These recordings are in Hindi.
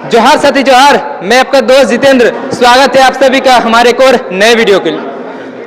जोहार साथी जोहार, मैं आपका दोस्त जितेंद्र। स्वागत है आप सभी का हमारे एक और नए वीडियो के लिए।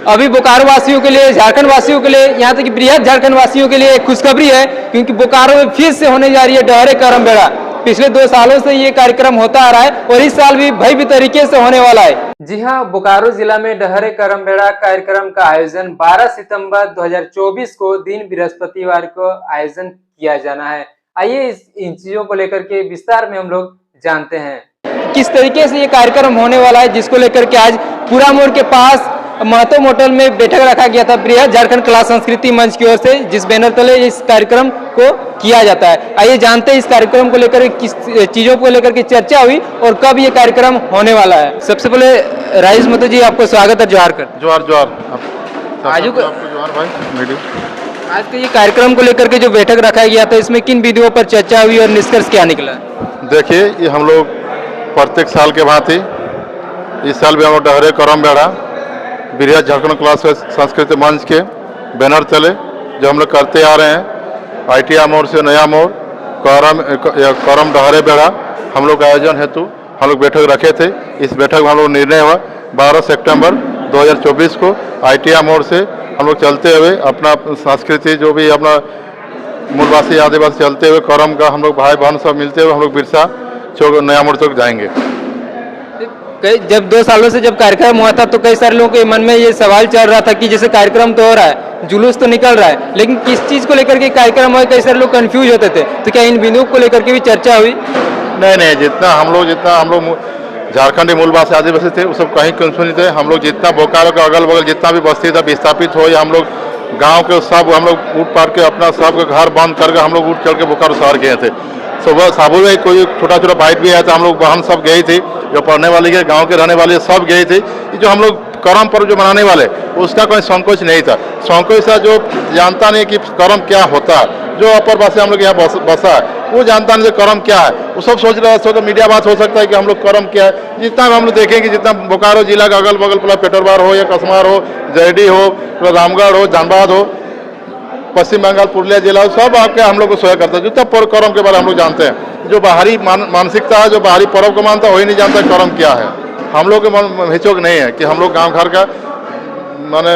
अभी बोकारो वासियों के लिए, झारखंड वासियों के लिए, यहाँ तक कि बृहद झारखंड वासियों के लिए एक खुशखबरी है, क्योंकि बोकारो में फिर से होने जा रही है डहरे करम बेड़ा। पिछले 2 सालों से ये कार्यक्रम होता आ रहा है और इस साल भी भव्य तरीके से होने वाला है। जी हाँ, बोकारो जिला में डहरे करम बेड़ा कार्यक्रम का आयोजन 12 सितंबर 2024 को दिन बृहस्पतिवार को आयोजन किया जाना है। आइए इन चीजों को लेकर के विस्तार में हम लोग जानते हैं किस तरीके से ये कार्यक्रम होने वाला है, जिसको लेकर के आज पूरा मोड़ के पास महतो होटल में बैठक रखा गया था बृहद झारखंड कला संस्कृति मंच की ओर से, जिस बैनर तले इस कार्यक्रम को किया जाता है। आइए जानते हैं इस कार्यक्रम को लेकर किस चीजों को लेकर के चर्चा हुई और कब ये कार्यक्रम होने वाला है। सबसे पहले राइस महतो जी, आपको स्वागत है। जोहार कर जोहार जोहार आज जोहार भाई। आज के ये कार्यक्रम को लेकर के जो बैठक रखा गया था, इसमें किन विधियों पर चर्चा हुई और निष्कर्ष क्या निकला? देखिए, ये हम लोग प्रत्येक साल के भांति इस साल भी हम लोग डहरे करम बेड़ा बृहद झारखंड कला संस्कृति मंच के बैनर तले जो हम लोग करते आ रहे हैं, ITI मोड़ से नया मोड़ करम डहरे बेड़ा हम लोग आयोजन हेतु हम लोग बैठक रखे थे। इस बैठक में हम लोग निर्णय हुआ 12 सितंबर 2024 को ITI मोड़ से हम लोग चलते हुए अपना संस्कृति जो भी अपना मूलवासी आदिवासी चलते हुए करम का हम लोग भाई बहन सब मिलते हुए हम लोग बिरसा चौक नया मोड़ चौक जाएंगे। जब 2 सालों से जब कार्यक्रम हुआ था तो कई सारे लोगों के मन में ये सवाल चल रहा था कि जैसे कार्यक्रम तो हो रहा है, जुलूस तो निकल रहा है, लेकिन किस चीज को लेकर के कार्यक्रम हुआ, कई सारे लोग कंफ्यूज होते थे। तो क्या इन बिंदुओं को लेकर के भी चर्चा हुई? नहीं, जितना हम लोग झारखंडी मूलवासी आदिवासी थे वो सब कहीं कंफ्यूज नहीं थे। हम लोग जितना बोकारो का अगल बगल जितना भी बस्ती था विस्थापित हो, या हम लोग गांव के सब हम लोग उठ पार के अपना सबके घर बंद करके हम लोग उठ चल के बोकारो शहर गए थे। सुबह साबुल में कोई छोटा छोटा बाइट भी आया था, हम लोग बहन सब गई थी, जो पढ़ने वाली है गांव के रहने वाले सब गए थे। जो हम लोग करम पर्व जो मनाने वाले उसका कोई संकोच नहीं था। संकोच था जो जानता नहीं कि करम क्या होता है, जो अपर वासी हम लोग यहाँ बसा है वो जानता नहीं करम क्या है, वो सब सोच रहा है। मीडिया बात हो सकता है कि हम लोग करम क्या है, जितना हम लोग देखेंगे, जितना बोकारो जिला का अगल बगल पूरा पेटरबार हो या कसमार हो, जयडी हो, रामगढ़ हो, धनबाद हो, पश्चिम बंगाल पुरुलिया जिला सब आके हम लोग को सोया करता है। जितना करम के बारे में हम लोग जानते हैं, जो बाहरी मानसिकता है, जो बाहरी पर्व को मानता है वही नहीं जानता करम क्या है। हम लोग के हिचोक नहीं है कि हम लोग गांव घर का माने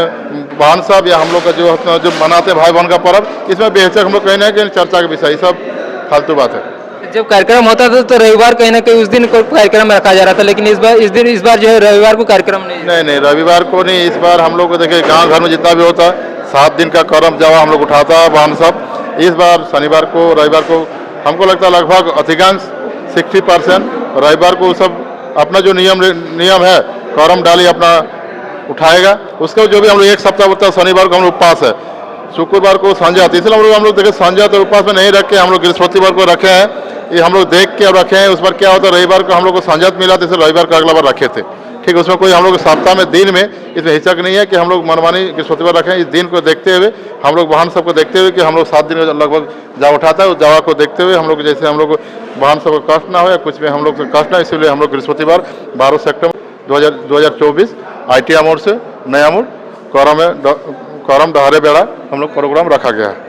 बहन साहब या हम लोग का जो मनाते भाई बहन का पर्व, इसमें बेहतर हम लोग कहीं ना कहीं चर्चा के विषय सब फालतू बात है। जब कार्यक्रम होता था तो रविवार कहीं ना कहीं उस दिन कार्यक्रम रखा जा रहा था, लेकिन इस बार जो है रविवार को कार्यक्रम नहीं रविवार को नहीं। इस बार हम लोग को देखिए गाँव घर में जितना भी होता है 7 दिन का करम जवा हम लोग उठाता है बहन सब। इस बार शनिवार को रविवार को हमको लगता है लगभग अधिकांश 60% रविवार को सब अपना जो नियम है करम डाली अपना उठाएगा। उसका जो भी हम लोग एक सप्ताह होता है, शनिवार को हम लोग उपवास है, शुक्रवार को संजा, इसलिए हम लोग देखे संजा तो उपवास में नहीं रखे, हम लोग बृहस्पतिवार को रखे हैं। ये हम लोग देख के अब रखे हैं। उस पर क्या होता है, रविवार को हम लोग को संजात मिला तो इसलिए रविवार को अगला बार रखे थे। ठीक, उसमें कोई हम लोग सप्ताह में दिन में इसमें हिचक नहीं है कि हम लोग मनमानी बृहस्पतिवार रखें। इस दिन को देखते हुए हम लोग वाहन सबको देखते हुए कि हम लोग 7 दिन लगभग जा उठाता है, उस जवा को देखते हुए हम लोग जैसे हम लोग वाहन सबको कष्ट ना हो या कुछ में हम लोग कष्ट ना, इसीलिए हम लोग बृहस्पतिवार 12 सितंबर 2024 ITI मोड़ से नया मोड़ करम डहरे बेड़ा हम लोग प्रोग्राम रखा गया है।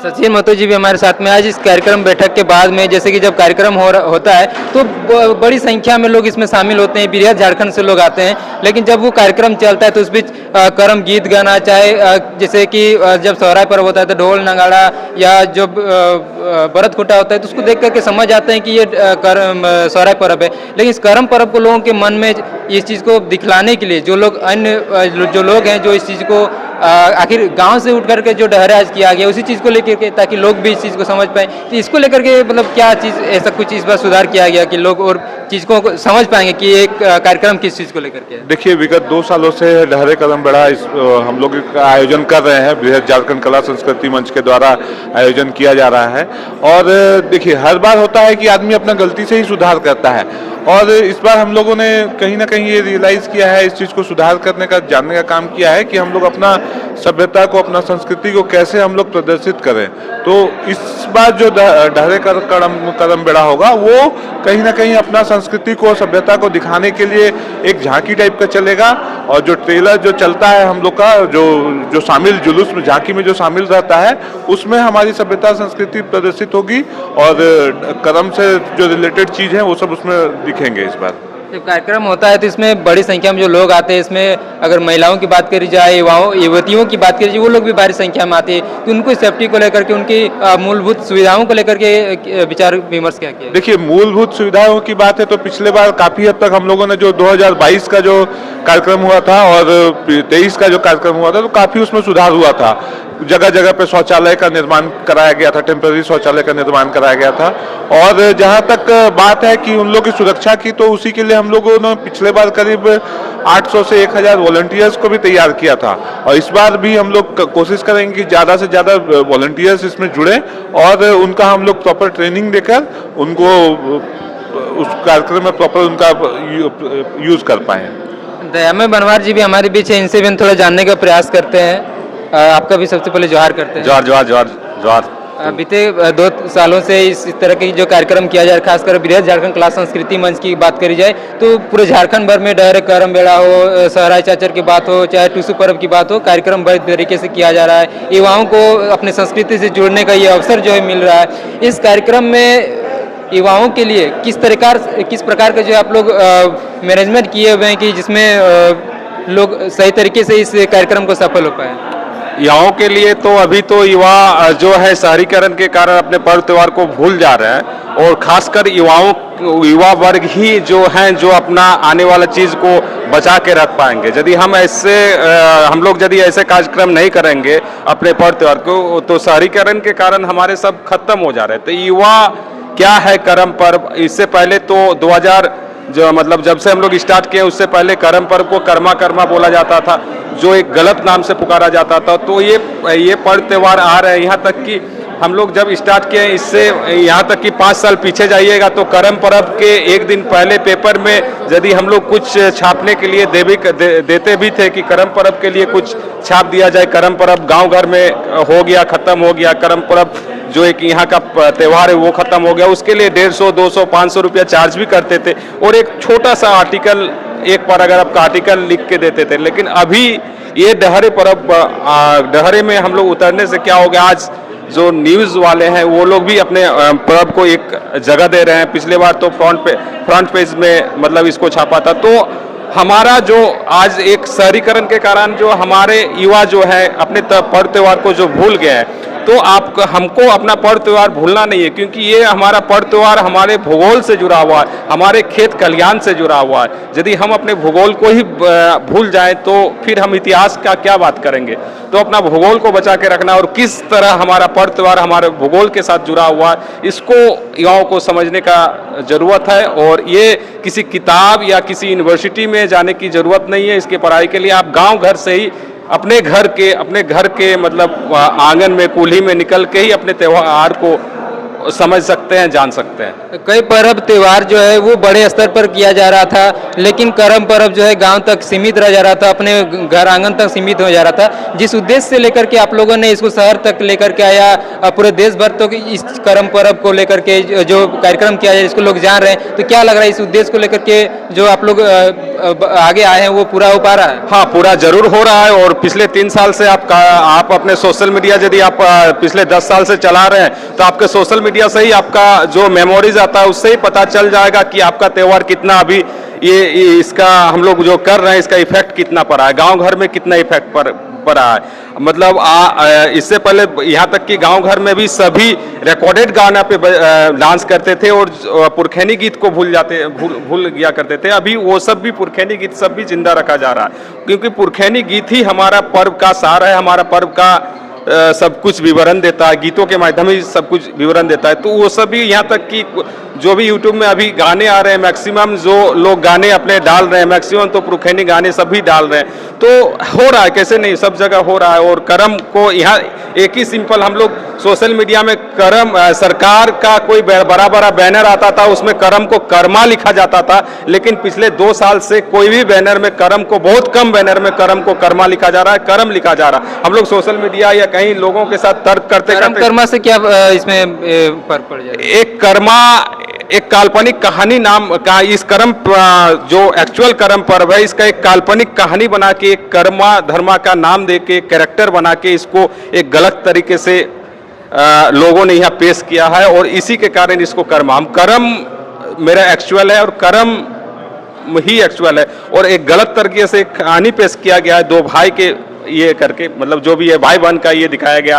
सचिन महतो जी भी हमारे साथ में आज इस कार्यक्रम बैठक के बाद में, जैसे कि जब कार्यक्रम होता है तो बड़ी संख्या में लोग इसमें शामिल होते हैं, बृहद झारखंड से लोग आते हैं, लेकिन जब वो कार्यक्रम चलता है तो उस बीच करम गीत गाना, चाहे जैसे कि जब सोहराय पर्व होता है तो ढोल नगाड़ा या जो भरत खुटा होता है, तो उसको देख करके समझ आते हैं कि ये सोहराय पर्व है। लेकिन इस करम पर्व को लोगों के मन में इस चीज़ को दिखलाने के लिए जो लोग हैं जो इस चीज़ को आखिर गांव से उठ करके जो डहरा आज किया गया उसी चीज़ को लेकर के, ताकि लोग भी इस चीज़ को समझ पाएँ। तो इसको लेकर के मतलब क्या चीज़ ऐसा कुछ इस बार सुधार किया गया कि लोग और चीज़ को समझ पाएंगे कि एक कार्यक्रम किस चीज़ को लेकर के? देखिए, विगत 2 सालों से डहरे करम बेड़ा हम लोग का आयोजन कर रहे हैं, बृहद झारखंड कला संस्कृति मंच के द्वारा आयोजन किया जा रहा है। और देखिए, हर बार होता है कि आदमी अपना गलती से ही सुधार करता है, और इस बार हम लोगों ने कहीं ना कहीं ये रियलाइज़ किया है, इस चीज़ को सुधार करने का, जानने का काम किया है कि हम लोग अपना सभ्यता को, अपना संस्कृति को कैसे हम लोग प्रदर्शित करें। तो इस बार जो डहरे करम बेड़ा होगा वो कहीं ना कहीं अपना संस्कृति को, सभ्यता को दिखाने के लिए एक झांकी टाइप का चलेगा, और जो ट्रेलर जो चलता है हम लोग का जो शामिल जुलूस में झांकी में जो शामिल रहता है उसमें हमारी सभ्यता संस्कृति प्रदर्शित होगी और कर्म से जो रिलेटेड चीज़ है वो सब उसमें दिखेंगे इस बार। जब कार्यक्रम होता है तो इसमें बड़ी संख्या में जो लोग आते हैं, इसमें अगर महिलाओं की बात करी जाए, युवतियों की बात करी जाए, वो लोग भी भारी संख्या में आते हैं, तो उनको सेफ्टी को लेकर के, उनकी मूलभूत सुविधाओं को लेकर के विचार विमर्श क्या किया? देखिए, मूलभूत सुविधाओं की बात है तो पिछले बार काफ़ी हद तक हम लोगों ने जो 2022 का जो कार्यक्रम हुआ था और 23 का जो कार्यक्रम हुआ था तो काफ़ी उसमें सुधार हुआ था। जगह जगह पे शौचालय का निर्माण कराया गया था, टेम्पररी शौचालय का निर्माण कराया गया था। और जहाँ तक बात है कि उन लोगों की सुरक्षा की, तो उसी के लिए हम लोगों ने पिछले बार करीब 800 से 1000 वॉलंटियर्स को भी तैयार किया था और इस बार भी हम लोग कोशिश करेंगे कि ज़्यादा से ज़्यादा वॉलंटियर्स इसमें जुड़े और उनका हम लोग प्रॉपर ट्रेनिंग देकर उनको उस कार्यक्रम में प्रॉपर उनका यूज़ कर पाएँ। दयामय बनवार जी भी हमारे बीच है, इनसे भी हम थोड़ा जानने का प्रयास करते हैं। आपका भी सबसे पहले जोहार करते हैं। जोहार। बीते 2 सालों से इस तरह के जो कार्यक्रम किया जा रहा है, खासकर बृहद झारखंड कला संस्कृति मंच की बात करी जाए तो पूरे झारखंड भर में डहरे करम बेड़ा हो, सहराई चाचर की बात हो, चाहे टूसू पर्व की बात हो, कार्यक्रम बड़े तरीके से किया जा रहा है। युवाओं को अपने संस्कृति से जुड़ने का ये अवसर जो है मिल रहा है। इस कार्यक्रम में युवाओं के लिए किस प्रकार का जो आप लोग मैनेजमेंट किए हुए हैं कि जिसमें लोग सही तरीके से इस कार्यक्रम को सफल हो पाए? युवाओं के लिए तो अभी तो युवा जो है शहरीकरण के कारण अपने पर्व त्योहार को भूल जा रहे हैं और खासकर युवा वर्ग ही जो हैं जो अपना आने वाला चीज़ को बचा के रख पाएंगे। यदि हम लोग यदि ऐसे कार्यक्रम नहीं करेंगे अपने पर्व त्योहार को तो शहरीकरण के कारण हमारे सब खत्म हो जा रहे हैं। तो युवा क्या है करम पर्व, इससे पहले तो 2000 जब से हम लोग स्टार्ट किए उससे पहले करम पर्व को कर्मा बोला जाता था, जो एक गलत नाम से पुकारा जाता था। तो ये पर्व त्योहार आ रहे हैं, यहाँ तक कि हम लोग जब स्टार्ट किए इससे यहाँ तक कि 5 साल पीछे जाइएगा तो करम पर्व के एक दिन पहले पेपर में यदि हम लोग कुछ छापने के लिए देते भी थे कि करम पर्व के लिए कुछ छाप दिया जाए, करम पर्व गांव घर में हो गया, खत्म हो गया, करम पर्व जो एक यहाँ का त्यौहार है वो खत्म हो गया, उसके लिए 150, 200, 500 रुपया चार्ज भी करते थे और एक छोटा सा आर्टिकल एक पैराग्राफ का आर्टिकल लिख के देते थे। लेकिन अभी ये डहरे पर्व डहरे में हम लोग उतरने से क्या हो गया, आज जो न्यूज़ वाले हैं वो लोग भी अपने पर्व को एक जगह दे रहे हैं। पिछले बार तो फ्रंट पेज में मतलब इसको छापा था। तो हमारा जो आज एक शहरीकरण के कारण जो हमारे युवा जो है अपने पर्व त्योहार को जो भूल गए हैं, तो हमको अपना पर्व त्योहार भूलना नहीं है, क्योंकि ये हमारा पर्व त्योहार हमारे भूगोल से जुड़ा हुआ है, हमारे खेत खलिहान से जुड़ा हुआ है। यदि हम अपने भूगोल को ही भूल जाएं तो फिर हम इतिहास का क्या बात करेंगे। तो अपना भूगोल को बचा के रखना और किस तरह हमारा पर्व त्योहार हमारे भूगोल के साथ जुड़ा हुआ है, इसको युवाओं को समझने का ज़रूरत है। और ये किसी किताब या किसी यूनिवर्सिटी में जाने की ज़रूरत नहीं है इसके पढ़ाई के लिए। आप गाँव घर से ही अपने घर के मतलब आंगन में कुल्ही में निकल के ही अपने त्योहार को समझ सकते हैं, जान सकते हैं। कई पर्व त्योहार जो है वो बड़े स्तर पर किया जा रहा था, लेकिन करम पर्व जो है गांव तक सीमित रह जा रहा था, अपने घर आंगन तक सीमित हो जा रहा था। जिस उद्देश्य से लेकर के आप लोगों ने इसको शहर तक लेकर के आया, पूरे देश भर तो इस करम पर्व को लेकर के जो कार्यक्रम किया जाए इसको लोग जान रहे हैं, तो क्या लग रहा है इस उद्देश्य को लेकर के जो आप लोग आगे आए हैं वो पूरा हो पा रहा है? हाँ, पूरा जरूर हो रहा है। और पिछले 3 साल से आप अपने सोशल मीडिया यदि आप पिछले 10 साल से चला रहे हैं तो आपके सोशल मीडिया से ही आपका जो मेमोरीज आता है उससे ही पता चल जाएगा कि आपका त्योहार कितना अभी ये इसका हम लोग जो कर रहे हैं इसका इफेक्ट कितना पड़ा है, गांव घर में कितना इफेक्ट पड़ा है। मतलब इससे पहले यहाँ तक कि गांव घर में भी सभी रिकॉर्डेड गाना पे डांस करते थे और पुरखैनी गीत को भूल गया करते थे। अभी वो सब भी पुरखैनी गीत सब भी जिंदा रखा जा रहा है, क्योंकि पुरखैनी गीत ही हमारा पर्व का सार है, हमारा पर्व का सब कुछ विवरण देता है, गीतों के माध्यम ही सब कुछ विवरण देता है। तो वो सभी यहाँ तक कि जो भी यूट्यूब में अभी गाने आ रहे हैं, मैक्सिमम जो लोग गाने अपने डाल रहे हैं, मैक्सिमम तो पुरखैनी गाने सभी डाल रहे हैं। तो हो रहा है, कैसे नहीं, सब जगह हो रहा है। और करम को यहाँ एक ही सिंपल हम लोग सोशल मीडिया में करम सरकार का कोई बड़ा बड़ा बैनर आता था, उसमें करम को कर्मा लिखा जाता था, लेकिन पिछले 2 साल से कोई भी बैनर में करम को, बहुत कम बैनर में करम को कर्मा लिखा जा रहा है, करम लिखा जा रहा है। हम लोग सोशल मीडिया या कहीं लोगों के साथ तर्क करते कर्मा से क्या इसमें फर्क पड़ जाएगा? एक कर्मा एक काल्पनिक कहानी नाम का इस जो एक्चुअल करम पर्व है, इसका एक काल्पनिक कहानी बना के, एक कर्मा धर्मा का नाम दे के, कैरेक्टर बना के इसको एक गलत तरीके से लोगों ने यहाँ पेश किया है और इसी के कारण इसको करम मेरा एक्चुअल है और करम ही एक्चुअल है और एक गलत तरीके से कहानी पेश किया गया है दो भाई के ये करके, मतलब जो भी है भाई बहन का ये दिखाया गया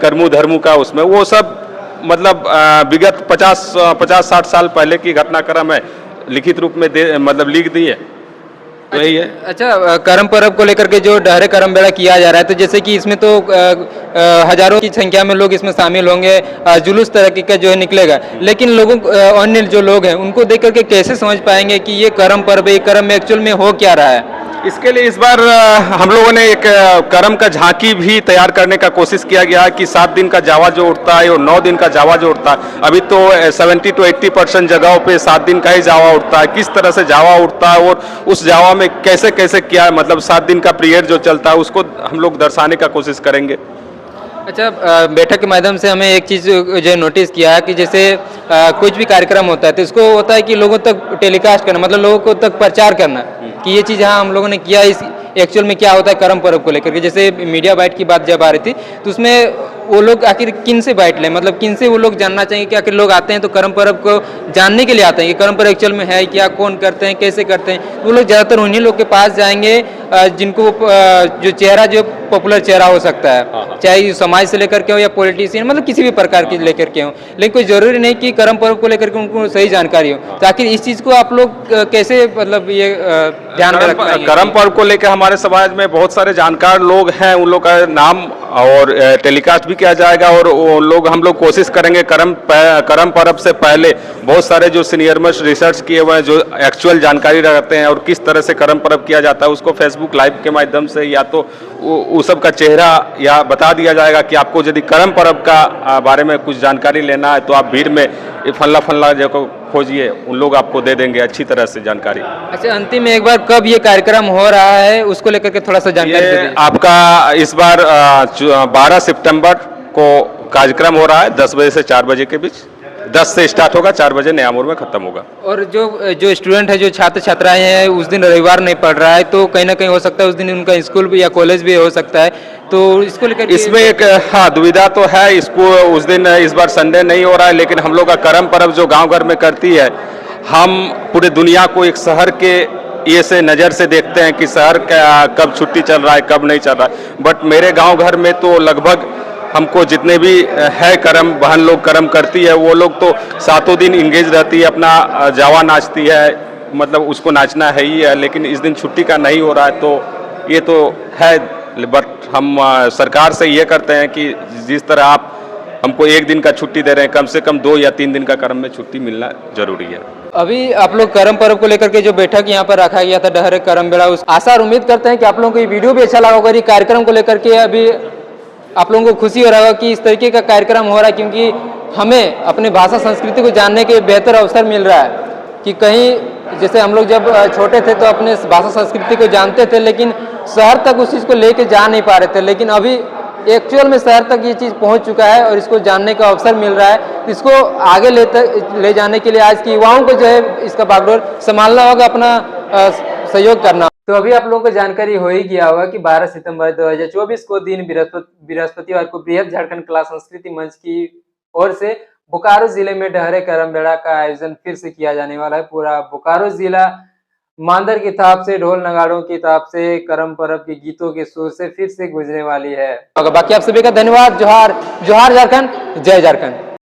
कर्मू धर्मू का, उसमें वो सब मतलब विगत 50-60 साल पहले की घटनाक्रम है, लिखित रूप में मतलब लिख दी है, तो यही है। अच्छा, करम पर्व को लेकर के जो डहरे करम बेड़ा किया जा रहा है, तो जैसे कि इसमें तो हजारों की संख्या में लोग इसमें शामिल होंगे, जुलूस तरह का जो है निकलेगा, लेकिन लोगों अन्य जो लोग हैं उनको देख करके कैसे समझ पाएंगे कि ये करम पर्व है, करम में एक्चुअल में हो क्या रहा है? इसके लिए इस बार हम लोगों ने एक करम का झांकी भी तैयार करने का कोशिश किया गया है कि 7 दिन का जावा जो उठता है और 9 दिन का जावा जो उठता है, अभी तो 70 to 80% जगहों पे 7 दिन का ही जावा उठता है, किस तरह से जावा उठता है और उस जावा में कैसे कैसे क्या मतलब 7 दिन का पीरियड जो चलता है उसको हम लोग दर्शाने का कोशिश करेंगे। अच्छा, बैठक के माध्यम से हमें एक चीज़ जो नोटिस किया है कि जैसे कुछ भी कार्यक्रम होता है तो इसको होता है कि लोगों तक टेलीकास्ट करना, मतलब लोगों को तक प्रचार करना कि ये चीज़ हाँ हम लोगों ने किया, इस एक्चुअल में क्या होता है करम पर्व को लेकर के। जैसे मीडिया बाइट की बात जब आ रही थी तो उसमें वो लोग आखिर किन से बाइट लें, मतलब किन से वो लोग जानना चाहिए कि आखिर लोग आते हैं तो करम पर्व को जानने के लिए आते हैं कि करम पर्व एक्चुअल में है क्या, कौन करते हैं, कैसे करते हैं, तो वो लोग ज़्यादातर उन्हीं लोग के पास जाएंगे जिनको जो चेहरा जो पॉपुलर चेहरा हो सकता है, चाहे समाज से लेकर के हो या पॉलिटिशियन, मतलब किसी भी प्रकार के लेकर के हो, लेकिन कोई जरूरी नहीं कि करम पर्व को लेकर के उनको सही जानकारी हो। तो आखिर इस चीज़ को आप लोग कैसे मतलब ये ध्यान में रखते हैं? करम पर्व को लेकर हमारे समाज में बहुत सारे जानकार लोग हैं, उन लोग का नाम और टेलीकास्ट भी किया जाएगा और वो लोग हम लोग कोशिश करेंगे करम पर्व से पहले बहुत सारे जो सीनियर मोस्ट रिसर्च किए हुए हैं, जो एक्चुअल जानकारी रखते हैं और किस तरह से करम पर्व किया जाता है, उसको फेसबुक लाइव के माध्यम से या तो उस सब का चेहरा या बता दिया जाएगा कि आपको यदि करम पर्व का बारे में कुछ जानकारी लेना है तो आप भीड़ में फल्ला जगह खोजिए, उन लोग आपको दे देंगे अच्छी तरह से जानकारी। अच्छा, अंतिम में एक बार कब ये कार्यक्रम हो रहा है उसको लेकर के थोड़ा सा जानकारी दे दीजिए। आपका इस बार 12 सितंबर को कार्यक्रम हो रहा है 10 बजे से 4 बजे के बीच, 10 से स्टार्ट होगा, 4 बजे नया मोड़ में खत्म होगा। और जो स्टूडेंट है, जो छात्र छात्राएं हैं, उस दिन रविवार नहीं पढ़ रहा है तो कहीं ना कहीं हो सकता है उस दिन उनका स्कूल भी या कॉलेज भी हो सकता है, तो इसको लेकर इसमें एक दुविधा तो है, इसको उस दिन इस बार संडे नहीं हो रहा है, लेकिन हम लोग का करम पर्व जो गांव घर में करती है, हम पूरे दुनिया को एक शहर के ये से नज़र से देखते हैं कि शहर का कब छुट्टी चल रहा है कब नहीं चल रहा है, बट मेरे गांव घर में तो लगभग हमको जितने भी है करम बहन लोग करम करती है, वो लोग तो 7 दिन इंगेज रहती है, अपना जावा नाचती है, मतलब उसको नाचना है ही है, लेकिन इस दिन छुट्टी का नहीं हो रहा है, तो ये तो है, बट हम सरकार से ये करते हैं कि जिस तरह आप हमको 1 दिन का छुट्टी दे रहे हैं, कम से कम 2 या 3 दिन का करम में छुट्टी मिलना जरूरी है। अभी आप लोग करम पर्व को लेकर के जो बैठक यहाँ पर रखा गया था डहरे करम बेड़ा, उस आशा और उम्मीद करते हैं कि आप लोगों को ये वीडियो भी अच्छा लगा होगा, ये कार्यक्रम को लेकर के अभी आप लोगों को खुशी हो रहा होगा कि इस तरीके का कार्यक्रम हो रहा है, क्योंकि हमें अपनी भाषा संस्कृति को जानने के बेहतर अवसर मिल रहा है कि कहीं जैसे हम लोग जब छोटे थे तो अपने भाषा संस्कृति को जानते थे, लेकिन शहर तक उस चीज़ को लेके जा नहीं पा रहे थे, लेकिन अभी एक्चुअल में शहर तक ये चीज़ पहुंच चुका है और इसको जानने का अवसर मिल रहा है। इसको आगे ले जाने के लिए आज के युवाओं को जो है इसका बागडोर संभालना होगा, अपना सहयोग करना। तो अभी आप लोगों को जानकारी हो ही गया होगा कि 12 सितंबर 2024 को दिन बृहस्पतिवार को बृहद झारखंड कला संस्कृति मंच की ओर से बोकारो जिले में डहरे करम बेड़ा का आयोजन फिर से किया जाने वाला है। पूरा बोकारो जिला मांदर की थाप से, ढोल नगाड़ों की थाप से, करम पर्व के गीतों के सुर से फिर से गुजरने वाली है। बाकी आप सभी का धन्यवाद। जोहार जोहार झारखंड, जय झारखंड।